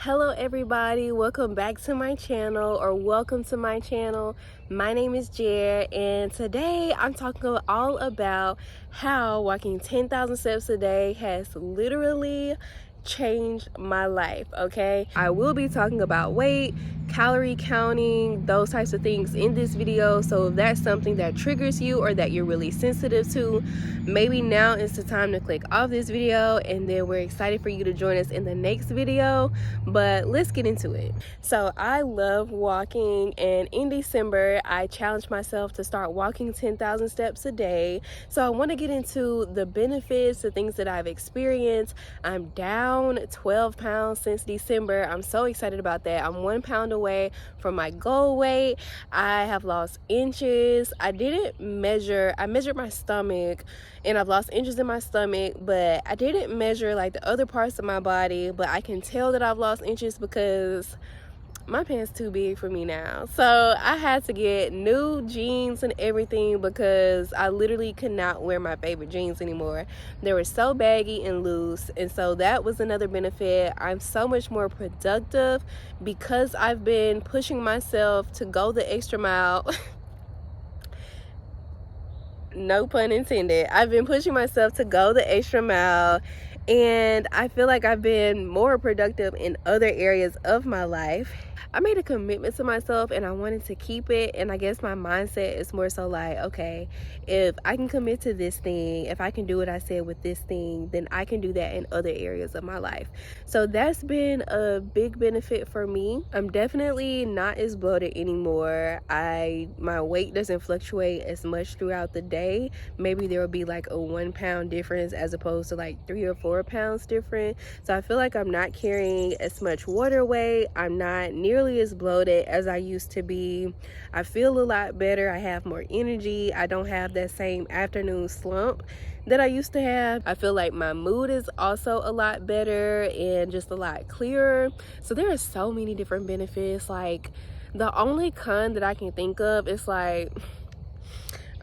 Hello everybody, welcome back to my channel, or welcome to my channel. My name is Jer, and today I'm talking all about how walking 10,000 steps a day has literally changed my life. Okay, I will be talking about weight, calorie counting, those types of things in this video. So if that's something that triggers you or that you're really sensitive to, maybe now is the time to click off this video, and then we're excited for you to join us in the next video. But let's get into it. So I love walking, and in December I challenged myself to start walking 10,000 steps a day. So I want to get into the benefits, the things that I've experienced. I'm down 12 pounds since December. I'm so excited about that. I'm 1 pound away from my goal weight. I have lost inches. I measured my stomach, and I've lost inches in my stomach, but I didn't measure like the other parts of my body. But I can tell that I've lost inches because my pants too big for me now. So I had to get new jeans and everything because I literally could not wear my favorite jeans anymore. They were so baggy and loose, and so that was another benefit. I'm so much more productive because I've been pushing myself to go the extra mile. No pun intended. I've been pushing myself to go the extra mile, and I feel like I've been more productive in other areas of my life. I made a commitment to myself and I wanted to keep it, and I guess my mindset is more so like, okay, if I can commit to this thing, if I can do what I said with this thing, then I can do that in other areas of my life. So that's been a big benefit for me. I'm definitely not as bloated anymore. My weight doesn't fluctuate as much throughout the day. Maybe there will be like a 1 pound difference as opposed to like 3 or 4 pounds different. So I feel like I'm not carrying as much water weight. I'm not nearly as bloated as I used to be. I feel a lot better. I have more energy. I don't have that same afternoon slump that I used to have. I feel like my mood is also a lot better and just a lot clearer. So there are so many different benefits. Like, the only con that I can think of is like,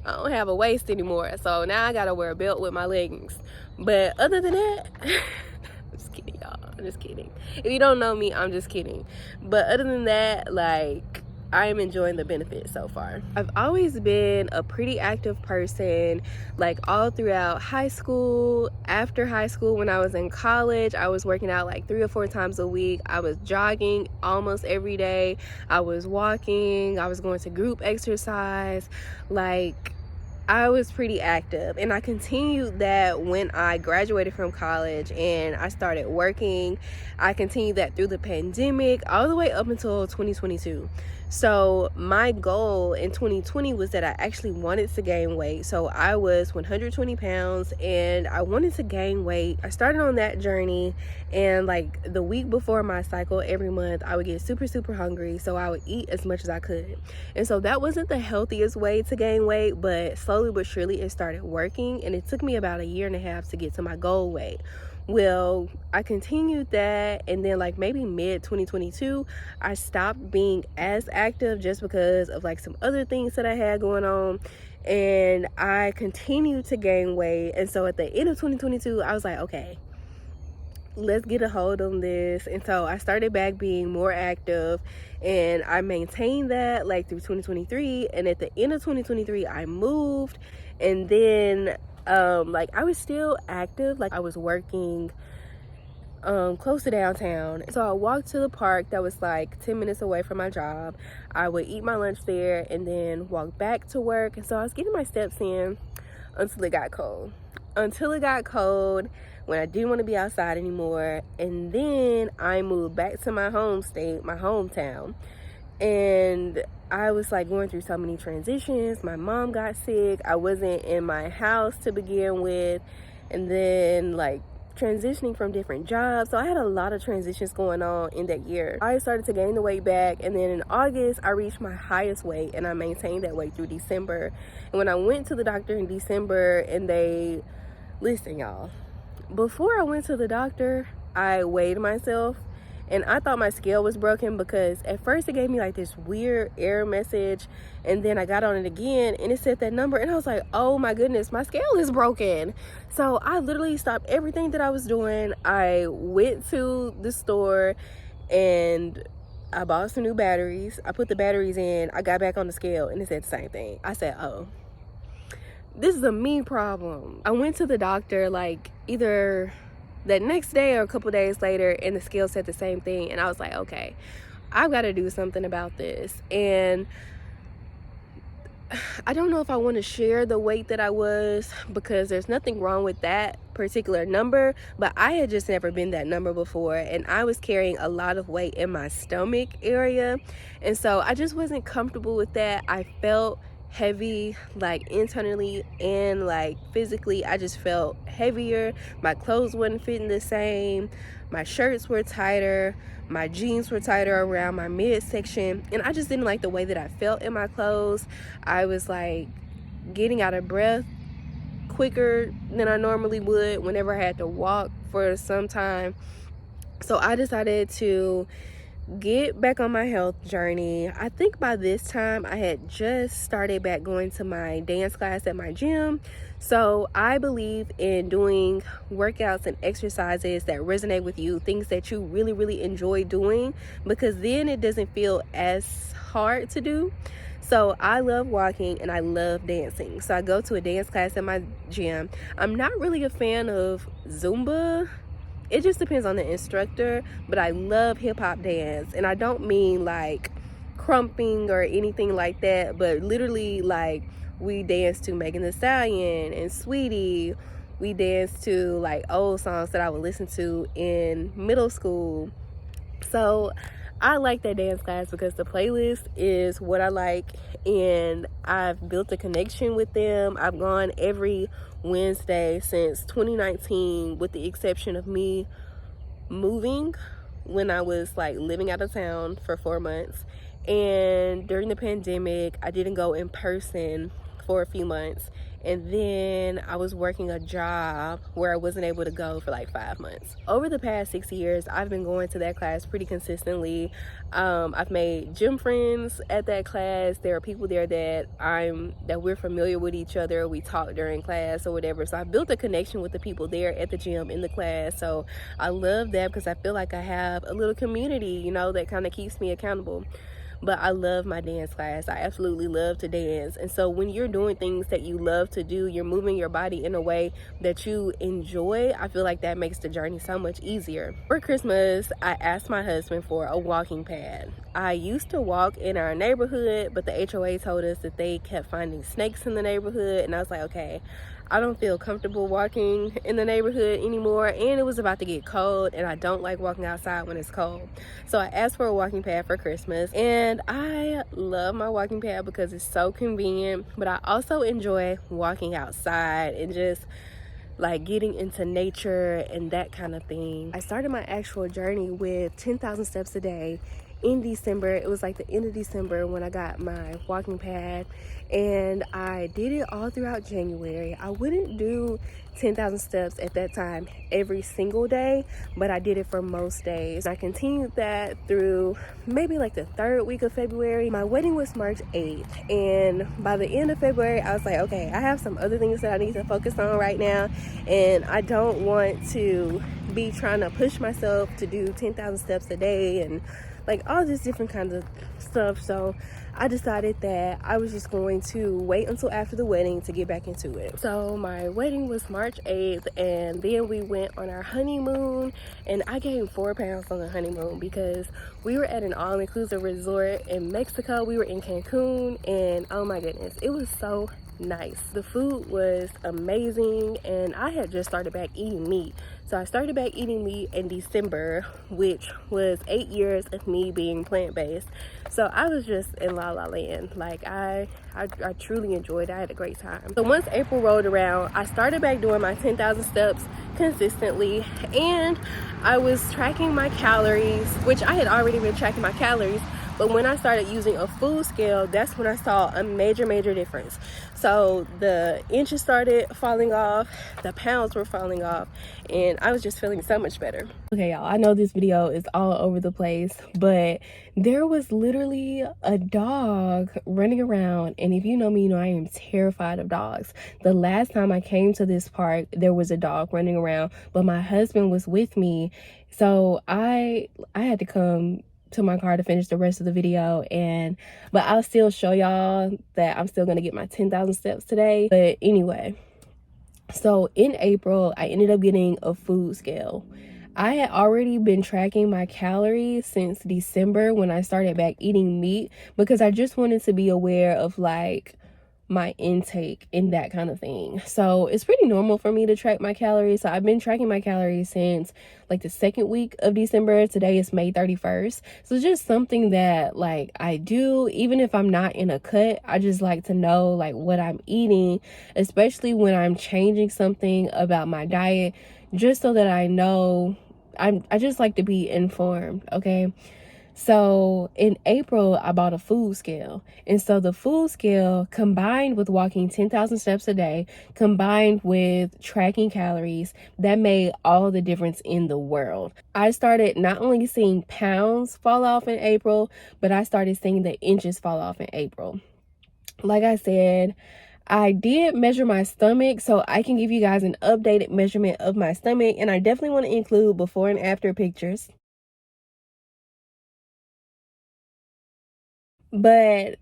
I don't have a waist anymore, so now I gotta wear a belt with my leggings. But other than that, I'm just kidding, y'all. I'm just kidding. If you don't know me, I'm just kidding. But other than that, like, I am enjoying the benefits so far. I've always been a pretty active person, like all throughout high school. After high school, when I was in college, I was working out like 3 or 4 times a week. I was jogging almost every day. I was walking. I was going to group exercise. Like, I was pretty active, and I continued that when I graduated from college and I started working. I continued that through the pandemic all the way up until 2022. So my goal in 2020 was that I actually wanted to gain weight. So I was 120 pounds and I wanted to gain weight. I started on that journey, and like the week before my cycle every month, I would get super hungry, so I would eat as much as I could. And so that wasn't the healthiest way to gain weight, but slowly but surely it started working, and it took me about 1.5 years to get to my goal weight. Well, I continued that, and then like maybe mid 2022 I stopped being as active just because of like some other things that I had going on, and I continued to gain weight. And so at the end of 2022 I was like, okay, let's get a hold on this. And so I started back being more active, and I maintained that like through 2023. And at the end of 2023 I moved, and then like I was still active. Like, I was working close to downtown, so I walked to the park that was like 10 minutes away from my job. I would eat my lunch there and then walk back to work. And so I was getting my steps in until it got cold when I didn't want to be outside anymore. And then I moved back to my home state, my hometown, and I was like going through so many transitions. My mom got sick. I wasn't in my house to begin with, and then like transitioning from different jobs. So I had a lot of transitions going on in that year. I started to gain the weight back, and then in August I reached my highest weight, and I maintained that weight through December. And when I went to the doctor in December, and listen y'all, before I went to the doctor I weighed myself, and I thought my scale was broken because at first it gave me like this weird error message, and then I got on it again and it said that number, and I was like, oh my goodness, my scale is broken. So I literally stopped everything that I was doing. I went to the store and I bought some new batteries. I put the batteries in, I got back on the scale, and it said the same thing. I said, oh, this is a me problem. I went to the doctor like either that next day or a couple days later, and the scale said the same thing, and I was like, okay, I've got to do something about this. And I don't know if I want to share the weight that I was, because there's nothing wrong with that particular number, but I had just never been that number before, and I was carrying a lot of weight in my stomach area, and so I just wasn't comfortable with that. I felt heavy, like internally and like physically. I just felt heavier. My clothes wasn't fitting the same, my shirts were tighter, my jeans were tighter around my midsection, and I just didn't like the way that I felt in my clothes. I was like getting out of breath quicker than I normally would whenever I had to walk for some time. So I decided to get back on my health journey. I think by this time I had just started back going to my dance class at my gym. So I believe in doing workouts and exercises that resonate with you, things that you really enjoy doing, because then it doesn't feel as hard to do. So I love walking and I love dancing. So I go to a dance class at my gym. I'm not really a fan of Zumba. It just depends on the instructor, but I love hip-hop dance, and I don't mean like crumping or anything like that, but literally like we dance to Megan Thee Stallion and Sweetie. We dance to like old songs that I would listen to in middle school. So I like that dance class because the playlist is what I like, and I've built a connection with them. I've gone every Wednesday since 2019, with the exception of me moving when I was like living out of town for 4 months, and during the pandemic I didn't go in person for a few months, and then I was working a job where I wasn't able to go for like 5 months. Over the past 6 years, I've been going to that class pretty consistently. I've made gym friends at that class. There are people there that we're familiar with each other. We talk during class or whatever. So I built a connection with the people there at the gym in the class. So I love that because I feel like I have a little community, you know, that kind of keeps me accountable. But I love my dance class. I absolutely love to dance. And so when you're doing things that you love to do, you're moving your body in a way that you enjoy, I feel like that makes the journey so much easier. For Christmas, I asked my husband for a walking pad. I used to walk in our neighborhood, but the HOA told us that they kept finding snakes in the neighborhood, and I was like, okay, I don't feel comfortable walking in the neighborhood anymore, and it was about to get cold, and I don't like walking outside when it's cold. So I asked for a walking pad for Christmas, and I love my walking pad because it's so convenient, but I also enjoy walking outside and just like getting into nature and that kind of thing. I started my actual journey with 10,000 steps a day in December. It was like the end of December when I got my walking pad, and I did it all throughout January. I wouldn't do 10,000 steps at that time every single day, but I did it for most days. I continued that through maybe like the third week of February. My wedding was March 8th, and by the end of February I was like, okay, I have some other things that I need to focus on right now, and I don't want to be trying to push myself to do 10,000 steps a day and like all this different kinds of stuff. So I decided that I was just going to wait until after the wedding to get back into it. So my wedding was March 8th, and then we went on our honeymoon, and I gained 4 pounds on the honeymoon because we were at an all-inclusive resort in Mexico. We were in Cancun, and oh my goodness, it was so nice. The food was amazing, and I had just started back eating meat. So I started back eating meat in December, which was 8 years of me being plant-based. So I was just in la la land. Like I truly enjoyed it. I had a great time. So once April rolled around, I started back doing my 10,000 steps consistently, and I was tracking my calories, which I had already been tracking my calories, But when I started using a food scale, that's when I saw a major difference. So the inches started falling off, the pounds were falling off, and I was just feeling so much better. Okay, y'all, I know this video is all over the place, but there was literally a dog running around, and if you know me, you know I am terrified of dogs. The last time I came to this park, there was a dog running around, but my husband was with me, so I had to come to my car to finish the rest of the video, but I'll still show y'all that I'm still gonna get my 10,000 steps today. But anyway, so in April I ended up getting a food scale. I had already been tracking my calories since December when I started back eating meat, because I just wanted to be aware of like my intake and that kind of thing. So it's pretty normal for me to track my calories. So I've been tracking my calories since like the second week of December. Today is May 31st. So it's just something that like I do, even if I'm not in a cut. I just like to know like what I'm eating, especially when I'm changing something about my diet, just so that I know. I just like to be informed, okay? So in April, I bought a food scale. And so the food scale, combined with walking 10,000 steps a day, combined with tracking calories, that made all the difference in the world. I started not only seeing pounds fall off in April, but I started seeing the inches fall off in April. Like I said, I did measure my stomach, so I can give you guys an updated measurement of my stomach, and I definitely want to include before and after pictures. But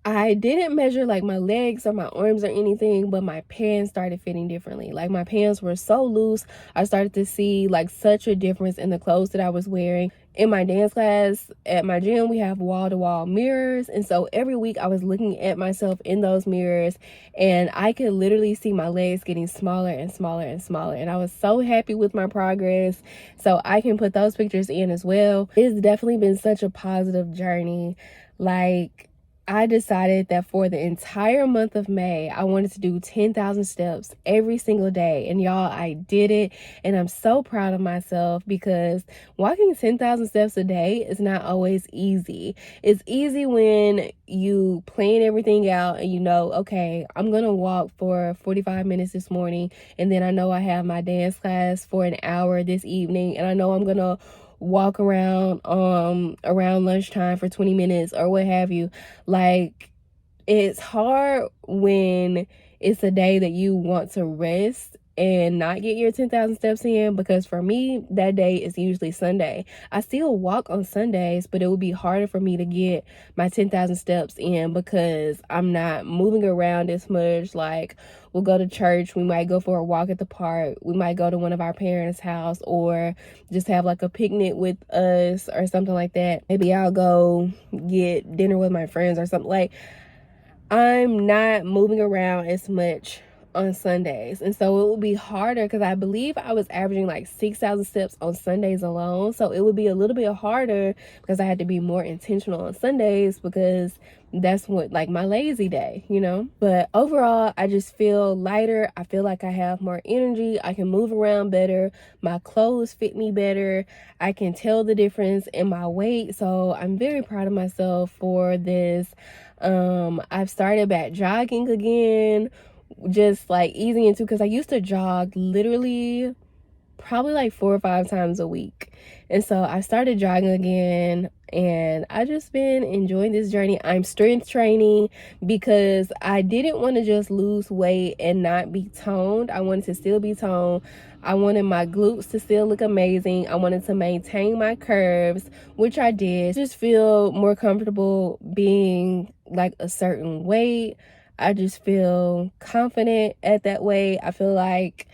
I didn't measure like my legs or my arms or anything, but my pants started fitting differently. Like my pants were so loose, I started to see like such a difference in the clothes that I was wearing. In my dance class at my gym, we have wall-to-wall mirrors, and so every week I was looking at myself in those mirrors, and I could literally see my legs getting smaller and smaller and smaller, and I was so happy with my progress. So I can put those pictures in as well. It's definitely been such a positive journey. Like, I decided that for the entire month of May, I wanted to do 10,000 steps every single day. And y'all, I did it. And I'm so proud of myself, because walking 10,000 steps a day is not always easy. It's easy when you plan everything out and you know, okay, I'm going to walk for 45 minutes this morning. And then I know I have my dance class for an hour this evening. And I know I'm going to walk around around lunchtime for 20 minutes or what have you. Like, it's hard when it's a day that you want to rest and not get your 10,000 steps in, because for me, that day is usually Sunday. I still walk on Sundays, but it would be harder for me to get my 10,000 steps in because I'm not moving around as much. Like, we'll go to church, we might go for a walk at the park, we might go to one of our parents' house, or just have like a picnic with us or something like that. Maybe I'll go get dinner with my friends or something. Like, I'm not moving around as much on Sundays, and so it would be harder, because I believe I was averaging like 6,000 steps on Sundays alone. So it would be a little bit harder because I had to be more intentional on Sundays, because that's what, like, my lazy day, you know. But overall, I just feel lighter. I feel like I have more energy. I can move around better. My clothes fit me better. I can tell the difference in my weight. So I'm very proud of myself for this. I've started back jogging again, just like easing into, because I used to jog literally probably like 4 or 5 times a week. And so I started jogging again, and I just been enjoying this journey. I'm strength training because I didn't want to just lose weight and not be toned. I wanted to still be toned. I wanted my glutes to still look amazing. I wanted to maintain my curves, which I did. Just feel more comfortable being like a certain weight. I just feel confident at that weight. I feel like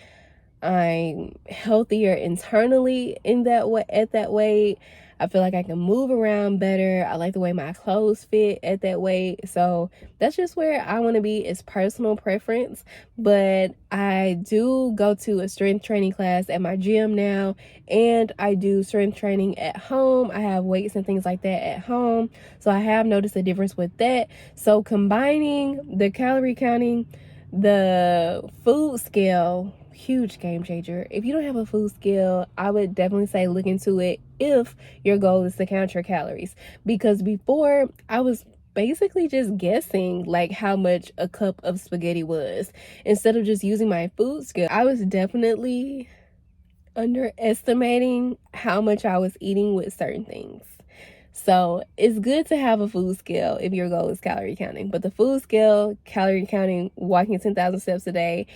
I'm healthier internally in that way, at that weight. I feel like I can move around better. I like the way my clothes fit at that weight. So that's just where I want to be. It's personal preference, but I do go to a strength training class at my gym now, and I do strength training at home. I have weights and things like that at home. So I have noticed a difference with that. So combining the calorie counting, the food scale, huge game changer. If you don't have a food scale, I would definitely say look into it if your goal is to count your calories. Because before, I was basically just guessing like how much a cup of spaghetti was instead of just using my food scale. I was definitely underestimating how much I was eating with certain things. So it's good to have a food scale if your goal is calorie counting. But the food scale, calorie counting, walking 10,000 steps a day,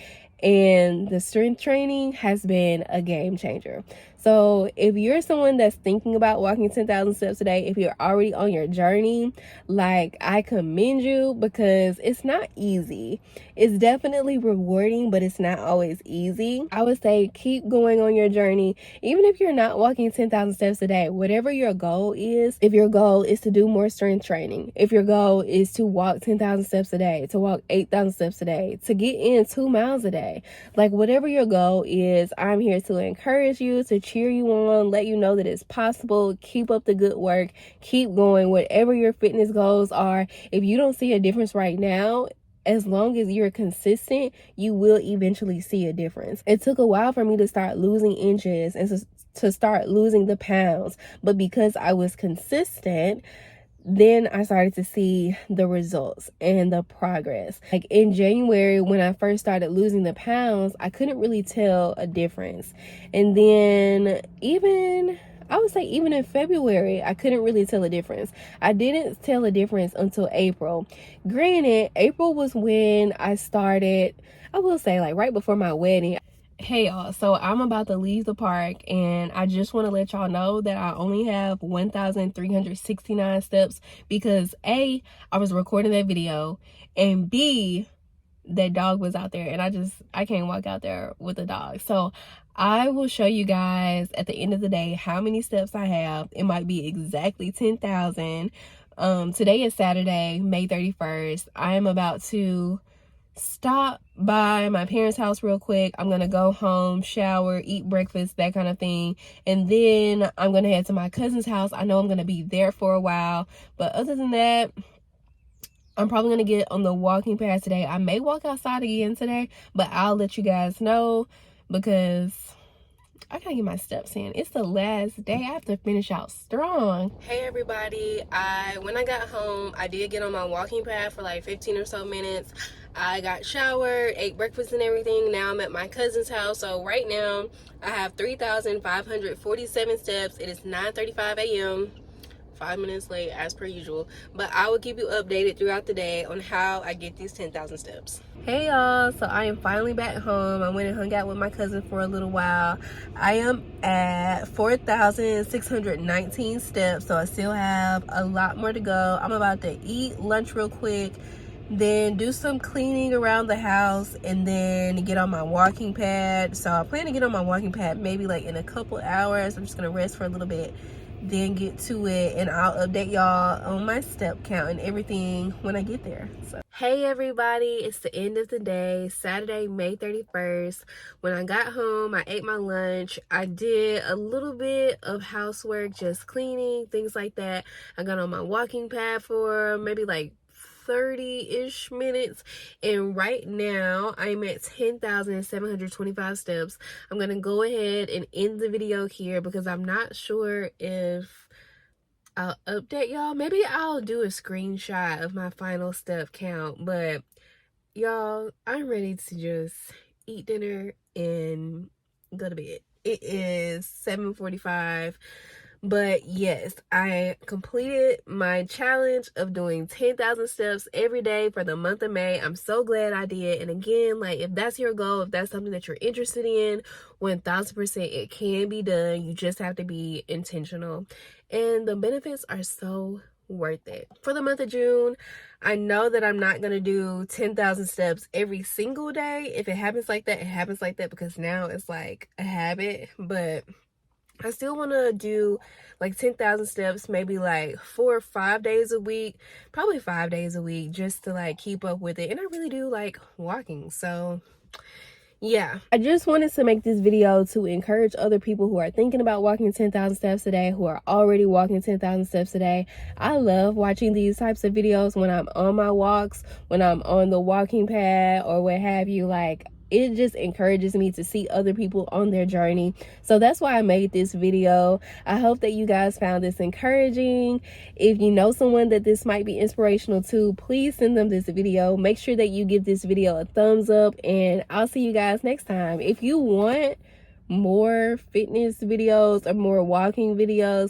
and the strength training has been a game changer. So if you're someone that's thinking about walking 10,000 steps a day, if you're already on your journey, like, I commend you, because it's not easy. It's definitely rewarding, but it's not always easy. I would say keep going on your journey. Even if you're not walking 10,000 steps a day, whatever your goal is, if your goal is to do more strength training, if your goal is to walk 10,000 steps a day, to walk 8,000 steps a day, to get in 2 miles a day, like, whatever your goal is, I'm here to encourage you, to cheer you on, let you know that it's possible. Keep up the good work. Keep going. Whatever your fitness goals are, if you don't see a difference right now, as long as you're consistent, you will eventually see a difference. It took a while for me to start losing inches and to start losing the pounds, but because I was consistent, then I started to see the results and the progress. Like in January, when I first started losing the pounds, I couldn't really tell a difference. And then I would say even in February, I couldn't really tell a difference. I didn't tell a difference until April. Granted, April was when I started, I will say, like, right before my wedding. Hey y'all, so I'm about to leave the park, and I just want to let y'all know that I only have 1,369 steps because A, I was recording that video, and B, that dog was out there, and I can't walk out there with a dog. So I will show you guys at the end of the day how many steps I have. It might be exactly 10,000. Today is Saturday, May 31st. I am about to stop by my parents' house real quick. I'm gonna go home, shower, eat breakfast, that kind of thing, and then I'm gonna head to my cousin's house. I know I'm gonna be there for a while, but other than that, I'm probably gonna get on the walking path today. I may walk outside again today, but I'll let you guys know because I gotta get my steps in. It's the last day. I have to finish out strong. Hey everybody, when I got home, I did get on my walking path for like 15 or so minutes. I got showered, ate breakfast and everything. Now I'm at my cousin's house. So right now I have 3,547 steps. It is 9:35 a.m. 5 minutes late as per usual, but I will keep you updated throughout the day on how I get these 10,000 steps. Hey y'all, so I am finally back home. I went and hung out with my cousin for a little while. I am at 4,619 steps, so I still have a lot more to go. I'm about to eat lunch real quick, then do some cleaning around the house, and then get on my walking pad. So I plan to get on my walking pad maybe like in a couple hours. I'm just gonna rest for a little bit, then get to it, and I'll update y'all on my step count and everything when I get there. So hey everybody, it's the end of the day, Saturday, May 31st. When I got home, I ate my lunch. I did a little bit of housework, just cleaning, things like that. I got on my walking pad for maybe like 30-ish minutes, and right now I'm at 10,725 steps. I'm gonna go ahead and end the video here because I'm not sure if I'll update y'all. Maybe I'll do a screenshot of my final step count, but y'all, I'm ready to just eat dinner and go to bed. It is 7:45. But yes, I completed my challenge of doing 10,000 steps every day for the month of May. I'm so glad I did. And again, like, if that's your goal, if that's something that you're interested in, 1000% it can be done. You just have to be intentional. And the benefits are so worth it. For the month of June, I know that I'm not going to do 10,000 steps every single day. If it happens like that, it happens like that, because now it's like a habit. But I still want to do like 10,000 steps, maybe like 4 or 5 days a week, probably 5 days a week, just to like keep up with it. And I really do like walking. So yeah, I just wanted to make this video to encourage other people who are thinking about walking 10,000 steps a day, who are already walking 10,000 steps a day. I love watching these types of videos when I'm on my walks, when I'm on the walking pad or what have you. Like, it just encourages me to see other people on their journey. So that's why I made this video. I hope that you guys found this encouraging. If you know someone that this might be inspirational to, please send them this video. Make sure that you give this video a thumbs up, and I'll see you guys next time. If you want more fitness videos or more walking videos,